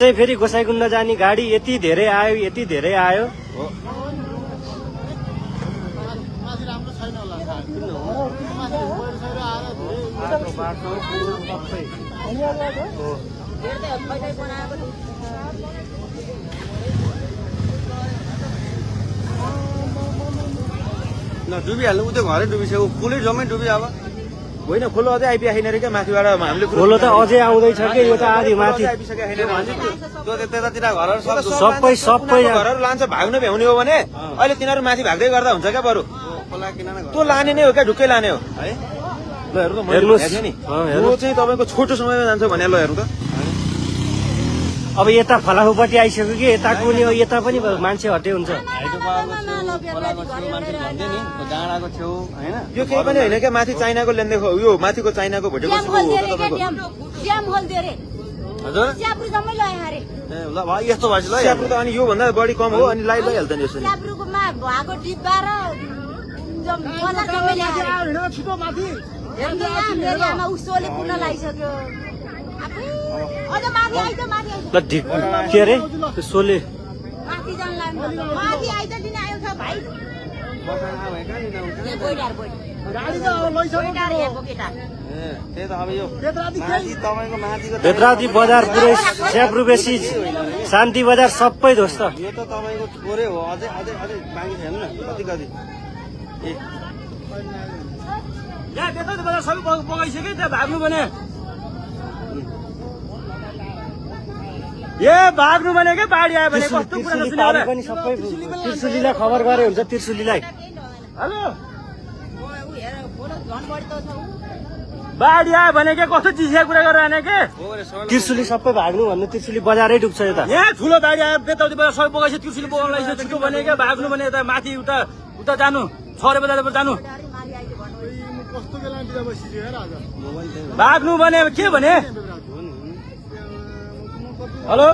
चाहिँ फेरि गोसाइकुण्ड जाने गाडी यति धेरै आयो यति धेरै आयो डुबिहाल्नु उ त घरै डुबिसक्यो खोलै जम्मै डुबी अब होइन खोलो अझै आइपुगेन रे क्या माथिबाट हामीले खोलो त अझै आउँदैछ कि यो त आधी माथि त्यतातिर घरहरू सबै घरहरू लान्छ भाग्नु भ्याउने हो भने अहिले तिनीहरू माथि भाग्दै गर्दा हुन्छ क्या बरु त्यो लाने नै हो क्या ढुक्कै लाने हो है ल हेर्नु त हेर्नुहोस् नि यो चाहिँ तपाईँको छोटो समयमा जान्छ भने ल हेर्नु त अब यता फलाफुपट्टि आइसक्यो कि यताको नि हो यता पनि मान्छे हटे हुन्छ यो केही पनि होइन क्या माथि चाइनाको लेन देखो यो माथिको चाइनाको भोटेको हजुर ल भाइ यस्तो भएपछि ल स्याप्रो त अनि योभन्दा बढी कम हो अनि लैहाल्छ नि यसरी ल के अरे सोले बेत्रावती बजार पुरै स्याप्रो बेसी शान्ति बजार सबै ध्वस्त यो त तपाईँको थोरै हो अझै अझै अझै बाँकी छैन न कति कति बेत्रावती बजार सबै बगाइसक्यो त्यहाँ भाग्नु भने ए भाग्नु भने के बाढी आयो भने कस्तो कुरा पनि सबै त्रिशुलीलाई खबर गरे हुन्छ त्रिशुलीलाई हेलो बाढी आयो भने के कस्तो चिसिया कुरा गरेर आने के त्रिशुली सबै भाग्नु भन्नु त्रिशुली बजारै डुब्छ यता यहाँ ठुलो बाढी आयो बेताउती बजार सबै बगाइछ त्रिशुली बगाउन लाग्छ छिटो भने के भाग्नु भने यता माथि उता जानु 6 बजार जानु भाग्नु भने के भने हेलो